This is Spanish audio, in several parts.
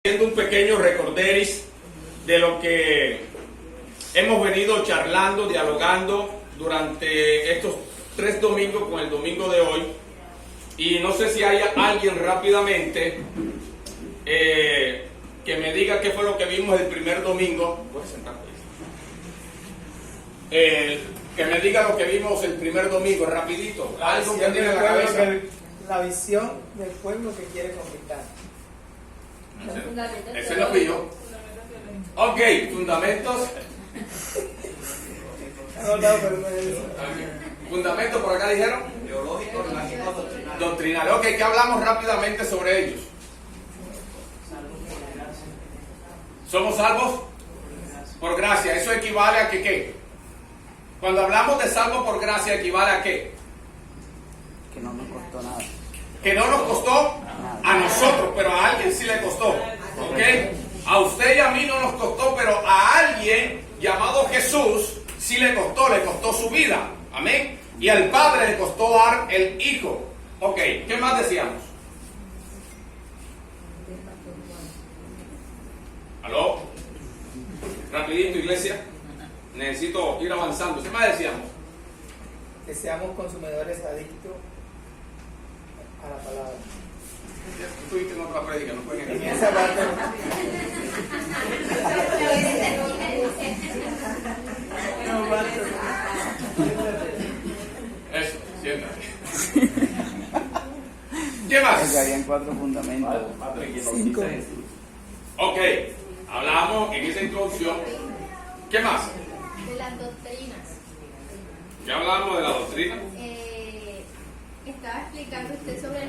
Haciendo un pequeño recorderis de lo que hemos venido charlando, dialogando durante estos 3 domingos con el domingo de hoy. Y no sé si hay alguien rápidamente que me diga qué fue lo que vimos el primer domingo. ¿Puedes sentarte? Que me diga lo que vimos el primer domingo, rapidito. Algo que tiene en la cabeza. La visión del pueblo que quiere conquistar. Ese lo pillo. Ok, fundamentos. Fundamentos por acá dijeron. Teológico, relativo, Doctrinal. Ok, ¿qué hablamos rápidamente sobre ellos? ¿Somos salvos? Por gracia. ¿Eso equivale a que qué? Cuando hablamos de salvo por gracia, ¿equivale a qué? que no nos costó nada. Que no nos costó a nosotros, pero a alguien sí le costó. ¿Ok? A usted y a mí no nos costó, pero a alguien llamado Jesús sí le costó su vida. Amén. Y al Padre le costó dar el Hijo. Ok, ¿qué más decíamos? ¿Aló? Rapidito, iglesia. Necesito ir avanzando. ¿Qué más decíamos? Que seamos consumidores adictos a la palabra. Tú estuviste en otra prédica, no fue en En esta. esa parte. Eso, siéntate. ¿Qué más? Que habían 4 fundamentos. 5. Ok, hablamos en esa introducción. ¿Qué más? De las doctrinas. Ya hablamos de la doctrina. Estaba explicando usted sobre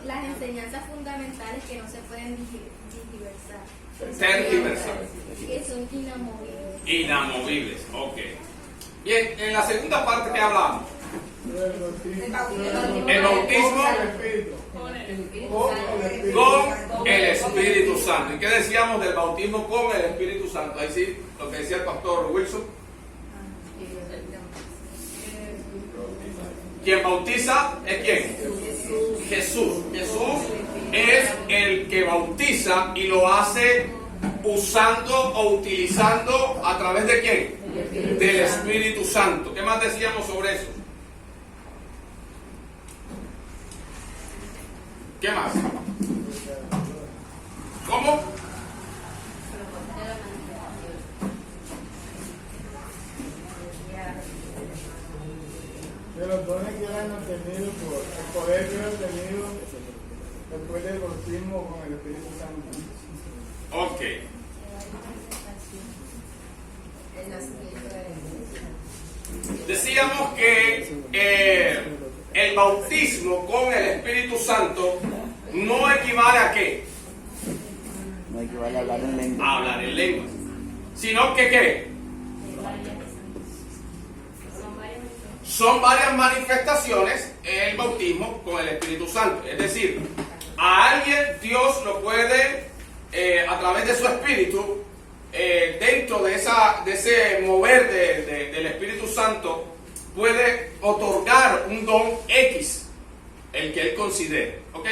las enseñanzas fundamentales que no se pueden diversar. Tergiversar. Que son inamovibles. Inamovibles, ok. Bien, en la segunda parte, ¿qué hablamos? El bautismo con el Espíritu Santo. ¿Y qué decíamos del bautismo con el Espíritu Santo? Ahí sí, lo que decía el pastor Wilson. Quien bautiza es ¿quién? Jesús. Jesús es el que bautiza y lo hace usando o utilizando a través de ¿quién? Del Espíritu Santo. ¿Qué más decíamos sobre eso? ¿Qué más? ¿Cómo? De los dones que eran obtenidos por el poder que eran obtenido después del bautismo con el Espíritu Santo. Ok. Decíamos que el bautismo con el Espíritu Santo no equivale a qué? No equivale a hablar en lengua. A hablar en lenguas. Sino que ¿qué? Son varias manifestaciones el bautismo con el Espíritu Santo. Es decir, a alguien Dios lo puede, a través de su Espíritu, dentro de ese mover del Espíritu Santo, puede otorgar un don X, el que él considere. ¿Ok?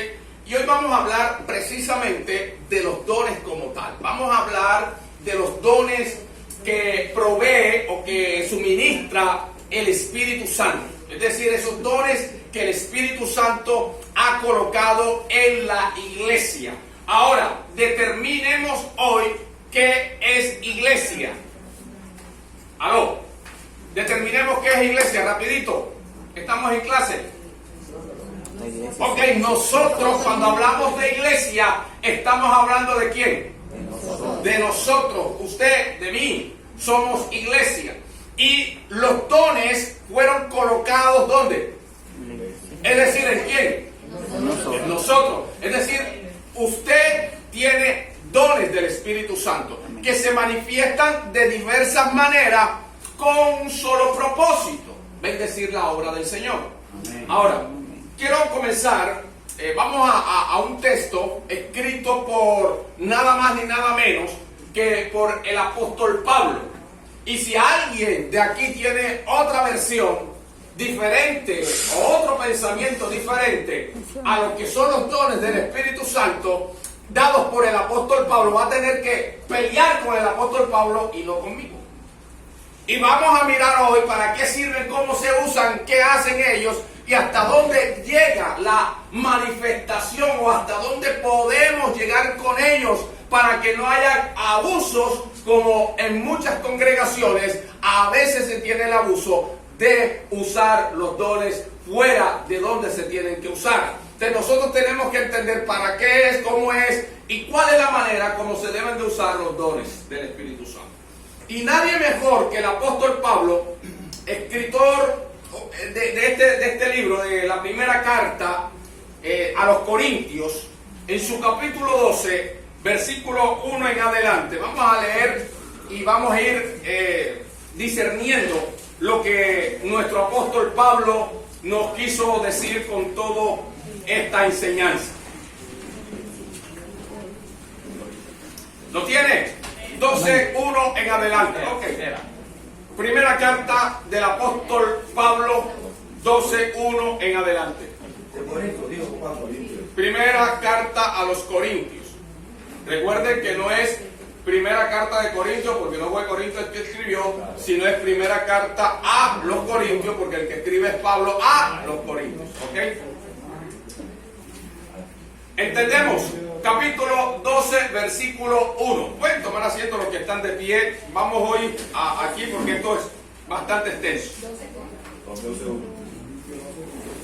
Y hoy vamos a hablar precisamente de los dones como tal. Vamos a hablar de los dones que provee o que suministra el Espíritu Santo, es decir, esos dones que el Espíritu Santo ha colocado en la iglesia. Ahora, determinemos hoy qué es iglesia. Aló, determinemos qué es iglesia, rapidito, estamos en clase. Ok, nosotros cuando hablamos de iglesia, estamos hablando de quién? De nosotros, usted, de mí, somos iglesia. Y los dones fueron colocados ¿dónde? Es decir, ¿en quién? En nosotros. Es decir, usted tiene dones del Espíritu Santo que se manifiestan de diversas maneras con un solo propósito: bendecir la obra del Señor. Ahora, quiero comenzar. Vamos a un texto escrito por nada más ni nada menos que por el apóstol Pablo. Y si alguien de aquí tiene otra versión diferente o otro pensamiento diferente a lo que son los dones del Espíritu Santo, dados por el apóstol Pablo, va a tener que pelear con el apóstol Pablo y no conmigo. Y vamos a mirar hoy para qué sirven, cómo se usan, qué hacen ellos y hasta dónde llega la manifestación o hasta dónde podemos llegar con ellos para que no haya abusos, como en muchas congregaciones a veces se tiene el abuso de usar los dones fuera de donde se tienen que usar. Entonces nosotros tenemos que entender para qué es, cómo es y cuál es la manera como se deben de usar los dones del Espíritu Santo. Y nadie mejor que el apóstol Pablo, escritor de este libro, de la primera carta a los Corintios, en su capítulo 12, versículo 1 en adelante. Vamos a leer y vamos a ir discerniendo lo que nuestro apóstol Pablo nos quiso decir con toda esta enseñanza. ¿Lo tiene? 12:1 en adelante. Ok. Primera carta del apóstol Pablo, 12:1 en adelante. Primera carta a los Corintios. Recuerden que no es primera carta de Corintios, porque no fue Corintios el que escribió, sino es primera carta a los Corintios, porque el que escribe es Pablo a los Corintios. ¿Ok? ¿Entendemos? Capítulo 12, versículo 1. Pueden tomar asiento los que están de pie. Vamos hoy aquí porque esto es bastante extenso.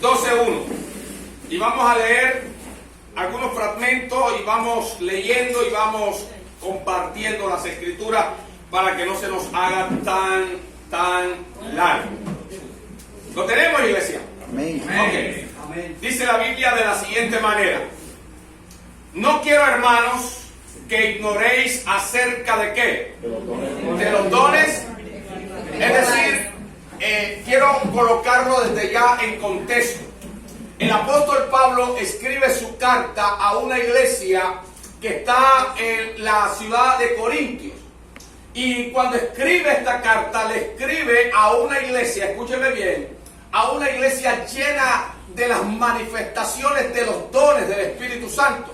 12:1. Y vamos a leer algunos fragmentos y vamos leyendo y vamos compartiendo las escrituras para que no se nos haga tan largo. ¿Lo tenemos, iglesia? Amén. Ok. Dice la Biblia de la siguiente manera: no quiero, hermanos, que ignoréis acerca de qué, de los dones. Es decir, quiero colocarlo desde ya en contexto. El apóstol Pablo escribe su carta a una iglesia que está en la ciudad de Corintios. Y cuando escribe esta carta, le escribe a una iglesia, escúcheme bien, a una iglesia llena de las manifestaciones de los dones del Espíritu Santo.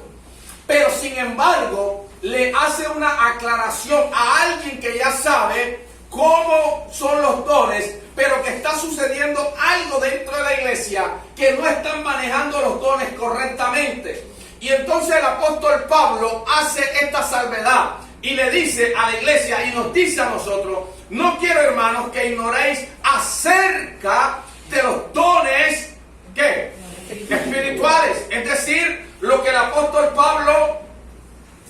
Pero sin embargo, le hace una aclaración a alguien que ya sabe cómo son los dones, pero que está sucediendo algo dentro de la iglesia, que no están manejando los dones correctamente. Y entonces el apóstol Pablo hace esta salvedad y le dice a la iglesia y nos dice a nosotros: no quiero, hermanos, que ignoréis acerca de los dones ¿qué? Espirituales. Es decir, lo que el apóstol Pablo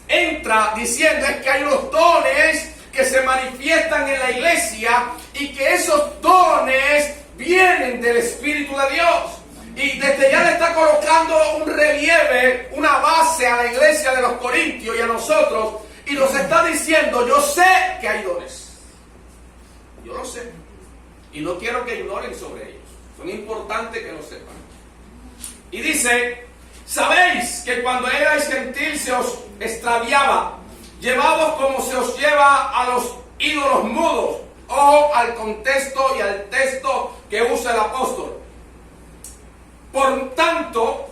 entra diciendo es que hay unos dones que se manifiestan en la iglesia y que esos dones vienen del Espíritu de Dios. Y desde ya le está colocando un relieve, una base a la iglesia de los Corintios y a nosotros, y nos está diciendo: yo sé que hay dones, yo lo sé, y no quiero que ignoren sobre ellos, son importantes que lo sepan. Y dice: sabéis que cuando erais gentil se os extraviaba, llevados como se os lleva a los ídolos mudos. Ojo al contexto y al texto que usa el apóstol. Por tanto,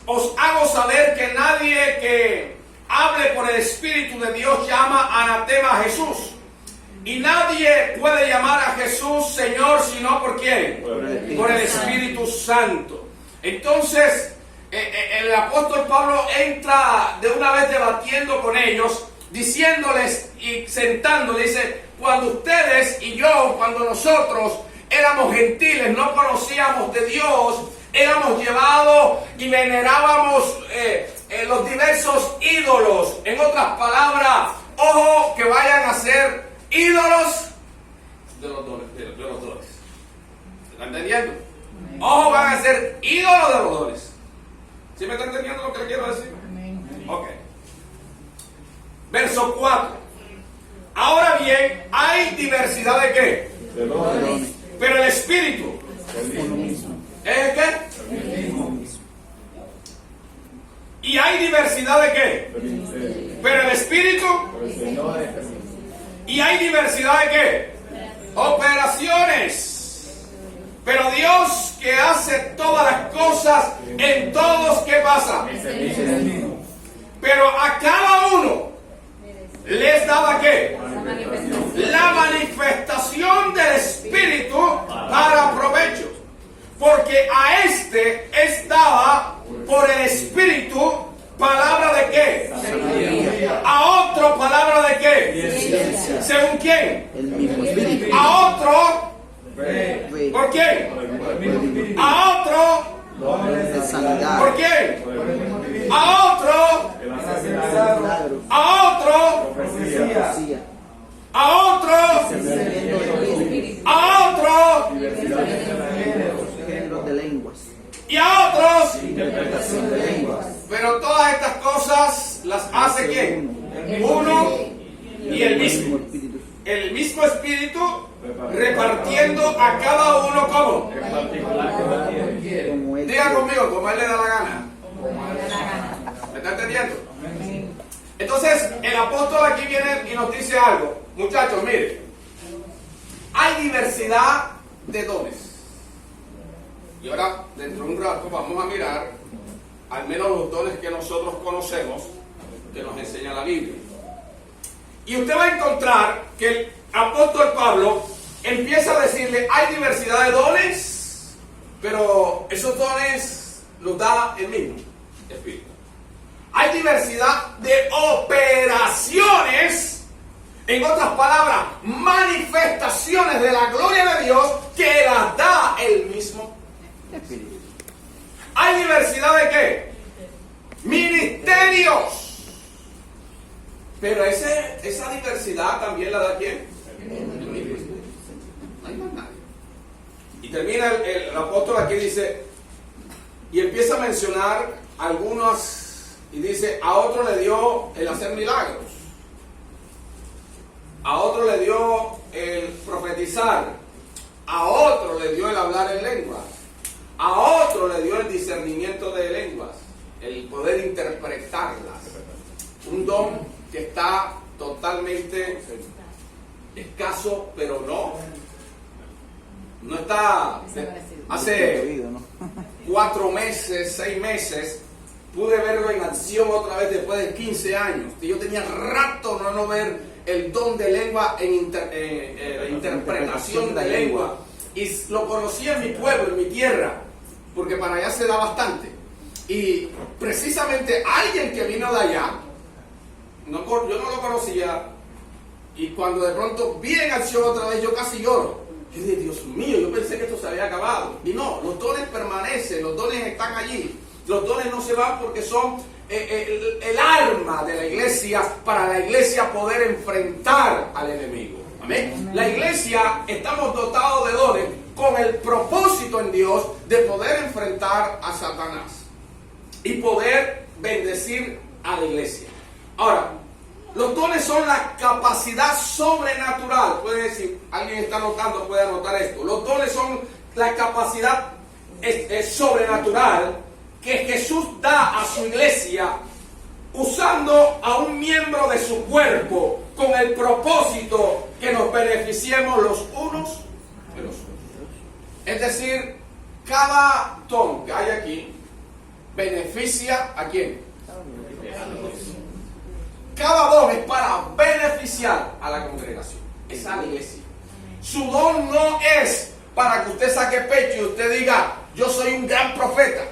os hago saber que nadie que hable por el Espíritu de Dios llama anatema a Jesús. Y nadie puede llamar a Jesús Señor sino ¿por quién? Por el Espíritu Santo. Entonces, el apóstol Pablo entra de una vez debatiendo con ellos, diciéndoles y sentándoles, dice: cuando ustedes y yo, cuando nosotros éramos gentiles, no conocíamos de Dios, éramos llevados y venerábamos los diversos ídolos. En otras palabras, ojo que vayan a ser ídolos de los dones. ¿Se está entendiendo? Ojo, van a ser ídolos de los dones. ¿Sí me está entendiendo lo que le quiero decir? Ok. Verso 4. Ahora bien, hay diversidad de qué? De dones. Pero el Espíritu ¿es el qué? Y hay diversidad de qué? Pero el Espíritu. Y hay diversidad de qué? Operaciones. Pero Dios, que hace todas las cosas en todos, ¿qué pasa? Pero a cada uno les daba ¿qué? La manifestación del Espíritu para provecho. Porque a este es dada por el Espíritu palabra de qué. A otro palabra de qué. ¿Según quién? El mismo espíritu. A otro. Fe. ¿Por quién? A otro. Dones de sanidad. ¿Por quién? A otro. Milagros. A otro. Profecía. A otro. Discernimiento de espíritu. A otro. Géneros de lenguas. Y a otros. Interpretación de lenguas. Pero todas estas cosas las hace ¿quién? Uno y el mismo. Espíritu. El mismo Espíritu repartiendo a cada uno como. Como él. Diga conmigo, como él le da la gana. ¿Me está entendiendo? Entonces, el apóstol aquí viene y nos dice algo. Muchachos, miren. Hay diversidad de dones. Y ahora, dentro de un rato, vamos a mirar al menos los dones que nosotros conocemos, que nos enseña la Biblia. Y usted va a encontrar que el apóstol Pablo empieza a decirle, hay diversidad de dones, pero esos dones los da el mismo Espíritu. Hay diversidad de operaciones, en otras palabras, manifestaciones de la gloria de Dios que las da el mismo Espíritu. Hay diversidad de qué? Ministerios. Pero esa diversidad también la da ¿quién? No hay más nadie. Y termina el apóstol aquí, dice, y empieza a mencionar algunos, y dice, a otro le dio el hacer milagros, a otro le dio el profetizar, a otro le dio el hablar en lenguas, a otro le dio el discernimiento de lenguas, el poder interpretarlas. Un don que está totalmente escaso, pero no está. Hace 4 meses, 6 meses, pude verlo en acción otra vez después de 15 años. Y yo tenía rato no ver el don de lengua en interpretación de lengua. Y lo conocí en mi pueblo, en mi tierra, porque para allá se da bastante. Y precisamente alguien que vino de allá, yo no lo conocía, y cuando de pronto vi en acción otra vez, yo casi lloro. Yo dije, Dios mío, yo pensé que esto se había acabado. Y no, los dones permanecen, los dones están allí. Los dones no se van porque son el arma de la iglesia para la iglesia poder enfrentar al enemigo. Amén. La iglesia, estamos dotados de dones con el propósito en Dios de poder enfrentar a Satanás y poder bendecir a la iglesia. Ahora, los dones son la capacidad sobrenatural. Puede decir, alguien está anotando, puede anotar esto. Los dones son la capacidad sobrenatural que Jesús da a su iglesia usando a un miembro de su cuerpo con el propósito que nos beneficiemos los unos de los otros. Es decir, cada don que hay aquí beneficia ¿a quién? Cada don es para beneficiar a la congregación, es a la iglesia. Su don no es para que usted saque pecho y usted diga, yo soy un gran profeta.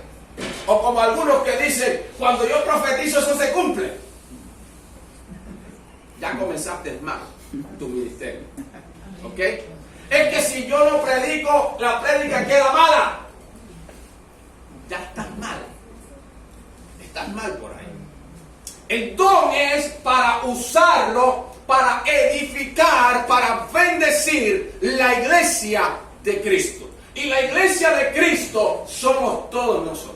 O como algunos que dicen, cuando yo profetizo eso se cumple. Ya comenzaste mal tu ministerio. ¿Ok? Es que si yo no predico, la prédica queda mala. Ya estás mal. Estás mal por ahí. El don es para usarlo, para edificar, para bendecir la iglesia de Cristo. Y la iglesia de Cristo somos todos nosotros.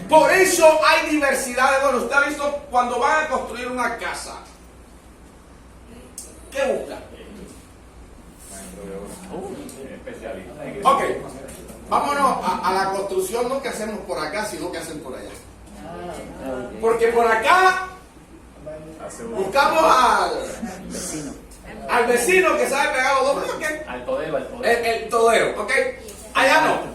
Por eso hay diversidad de dones. Usted ha visto cuando van a construir una casa, ¿qué buscan? Ok, vámonos a la construcción, no que hacemos por acá, sino que hacen por allá. Porque por acá buscamos al vecino que sabe pegar los dos, ¿qué? Al todero. El todero, ¿ok? Allá no.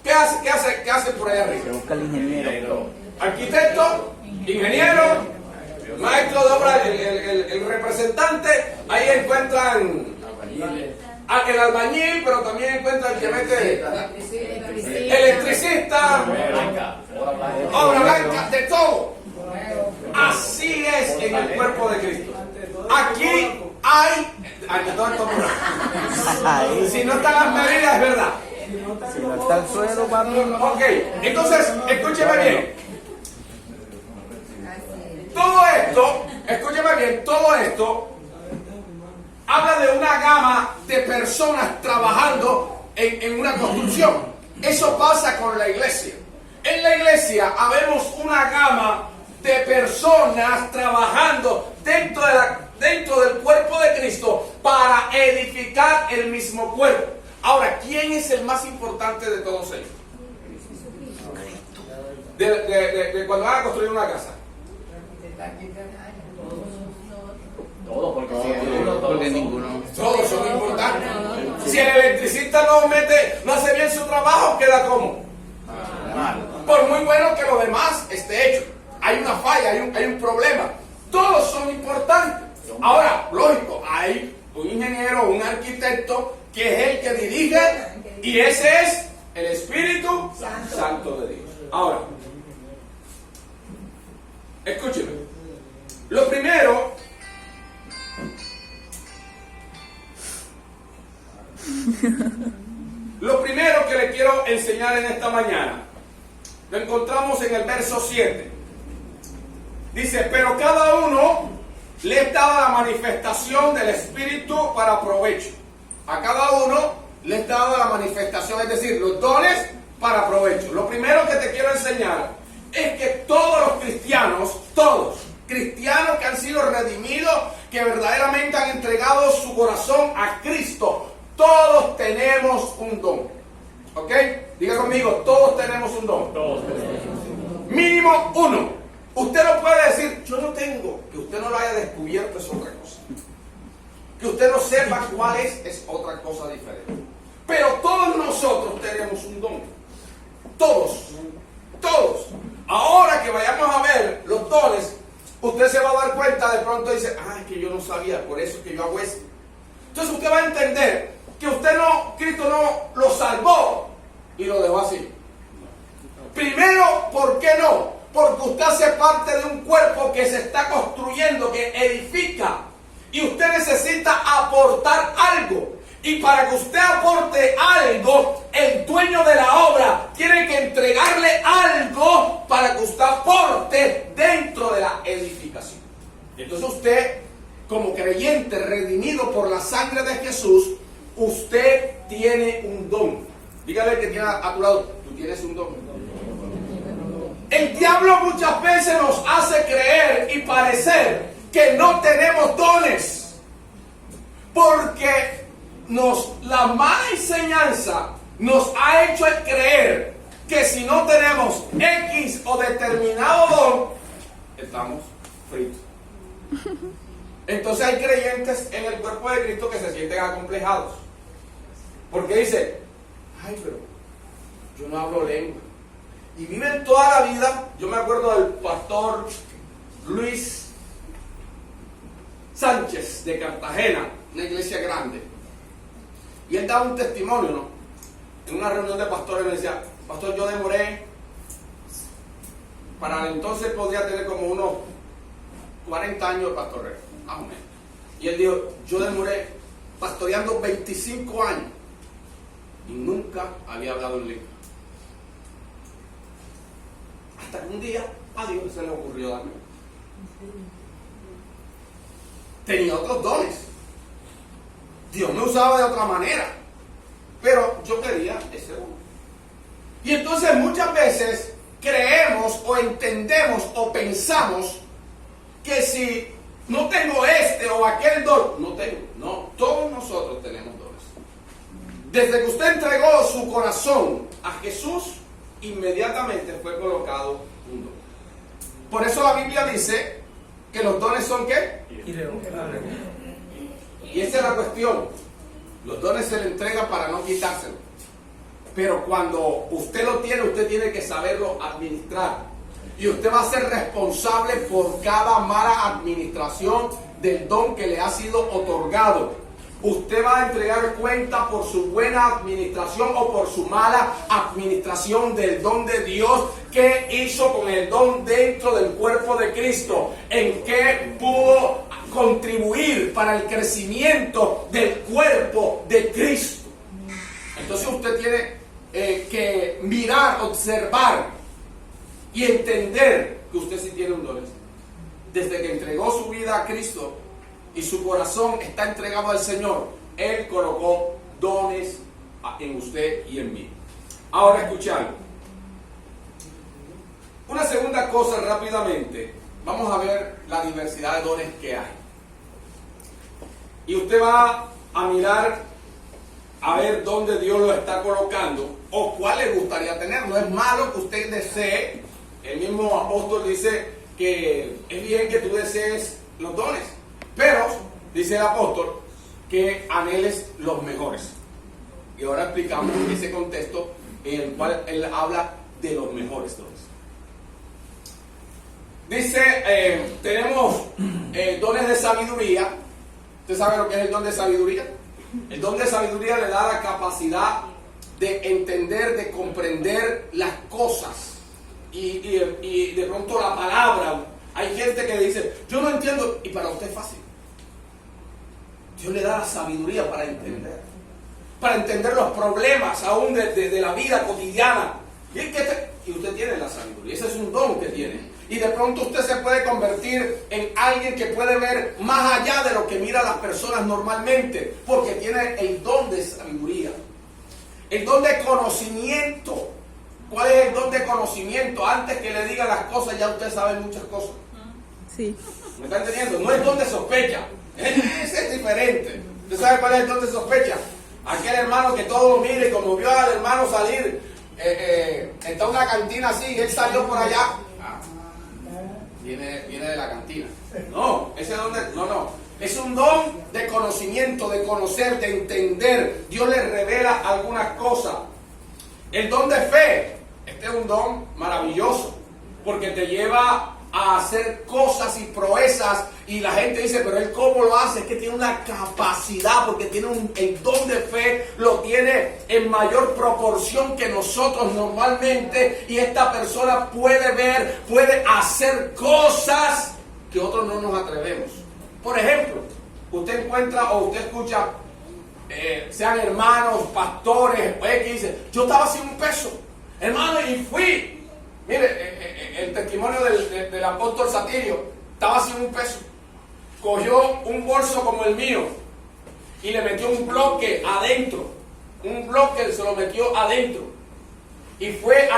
¿Qué hace por allá arriba? Se busca el ingeniero. Arquitecto, ingeniero, Maestro de obra, el representante, ahí encuentran el albañil, pero también encuentran el que mete electricista, obra blanca, de todo. Así es en el cuerpo de Cristo. Aquí hay, si no están las medidas, es verdad. Si no está el suelo, papi. Ok, entonces, escúcheme bien. Todo esto, escúcheme bien, todo esto habla de una gama de personas trabajando en una construcción. Eso pasa con la iglesia. En la iglesia habemos una gama de personas trabajando dentro del cuerpo de Cristo para edificar el mismo cuerpo. Ahora, ¿quién es el más importante de todos ellos? De cuando van a construir una casa. Porque ninguno. Todos son importantes. Si el electricista no hace bien su trabajo, queda como. Por muy bueno que lo demás esté hecho, hay una falla, hay un problema. Todos son importantes. Ahora, lógico, hay un ingeniero, un arquitecto que es el que dirige, y ese es el Espíritu Santo de Dios. Ahora, escúcheme. Lo primero que le quiero enseñar en esta mañana, lo encontramos en el verso 7. Dice, pero cada uno le es dada la manifestación del Espíritu para provecho. A cada uno le es dada la manifestación, es decir, los dones para provecho. Lo primero que te quiero enseñar es que todos los cristianos, todos cristianos que han sido redimidos, que verdaderamente han entregado su corazón a Cristo, todos tenemos un don. ¿Ok? Diga conmigo, todos tenemos un don. Mínimo uno. Usted no puede decir, yo no tengo. Que usted no lo haya descubierto es otra cosa. Que usted no sepa cuál es otra cosa diferente. Pero todos nosotros tenemos un don. Todos. Todos. Ahora que vayamos a ver los dones, usted se va a dar cuenta, de pronto dice, ay, que yo no sabía, por eso es que yo hago esto. Entonces usted va a entender que Cristo no lo salvó y lo dejó así. Primero, ¿por qué no? Porque usted hace parte de un cuerpo que se está construyendo, que edifica, y usted necesita aportar algo. Y para que usted aporte algo, el dueño de la obra tiene que entregarle algo para que usted aporte dentro de la edificación. Entonces usted, como creyente redimido por la sangre de Jesús, usted tiene un don. Dígale que tiene a tu lado, tú tienes un don. El diablo muchas veces nos hace creer y parecer que no tenemos dones, porque la mala enseñanza nos ha hecho creer que si no tenemos X o determinado don, estamos fritos. Entonces hay creyentes en el cuerpo de Cristo que se sienten acomplejados, porque dicen, ay, pero yo no hablo lengua, y viven toda la vida. Yo me acuerdo del pastor Luis Sánchez de Cartagena, una iglesia grande, y él daba un testimonio, ¿no? En una reunión de pastores me decía, pastor, yo demoré, para entonces podía tener como unos 40 años de pastoreo, más o menos. Y él dijo, yo demoré pastoreando 25 años y nunca había hablado en lengua. Hasta que un día a Dios se le ocurrió darme. Tenía otros dones. Dios me usaba de otra manera, pero yo quería ese don. Y entonces muchas veces creemos o entendemos o pensamos que si no tengo este o aquel don, no tengo. No, todos nosotros tenemos dones. Desde que usted entregó su corazón a Jesús, inmediatamente fue colocado un don. Por eso la Biblia dice que los dones son ¿qué? Y esa es la cuestión. Los dones se le entregan para no quitárselo. Pero cuando usted lo tiene, usted tiene que saberlo administrar. y usted va a ser responsable por cada mala administración del don que le ha sido otorgado. Usted va a entregar cuenta por su buena administración o por su mala administración del don de Dios que hizo con el don dentro del cuerpo de Cristo, en qué pudo contribuir para el crecimiento del cuerpo de Cristo. Entonces usted tiene que mirar, observar y entender que usted sí tiene un don. Desde que entregó su vida a Cristo y su corazón está entregado al Señor, Él colocó dones en usted y en mí. Ahora escuchar. Una segunda cosa rápidamente. Vamos a ver la diversidad de dones que hay. Y usted va a mirar a ver dónde Dios lo está colocando o cuál le gustaría tener. No es malo que usted desee. El mismo apóstol dice que es bien que tú desees los dones, pero dice el apóstol que anheles los mejores. Y ahora explicamos ese contexto en el cual él habla de los mejores dones. Dice, tenemos dones de sabiduría. ¿Usted sabe lo que es el don de sabiduría? El don de sabiduría le da la capacidad de entender, de comprender las cosas y de pronto la palabra. Hay gente que dice, yo no entiendo, y para usted es fácil. Dios le da la sabiduría para entender los problemas aún de la vida cotidiana. Y usted tiene la sabiduría, ese es un don que tiene. Y de pronto usted se puede convertir en alguien que puede ver más allá de lo que mira las personas normalmente, porque tiene el don de sabiduría. El don de conocimiento. ¿Cuál es el don de conocimiento? Antes que le diga las cosas, ya usted sabe muchas cosas. Sí. ¿Me está entendiendo? No es don de sospecha. Ese es diferente. ¿Usted sabe cuál es el don de sospecha? Aquel hermano que todo lo mire, como vio al hermano salir, está en una cantina así, y él salió por allá. Viene de la cantina. No, ese don no. Es un don de conocimiento, de conocer, de entender. Dios le revela algunas cosas. El don de fe, este es un don maravilloso, porque te lleva a hacer cosas y proezas, y la gente dice, pero él cómo lo hace, es que tiene una capacidad, porque tiene el don de fe, lo tiene en mayor proporción que nosotros normalmente, y esta persona puede ver, puede hacer cosas que otros no nos atrevemos. Por ejemplo, usted encuentra o usted escucha, sean hermanos, pastores, que dice, yo estaba sin un peso, hermano, y fui. Mire, el testimonio del apóstol Satirio, estaba sin un peso, cogió un bolso como el mío y le metió un bloque adentro, se lo metió adentro y fue a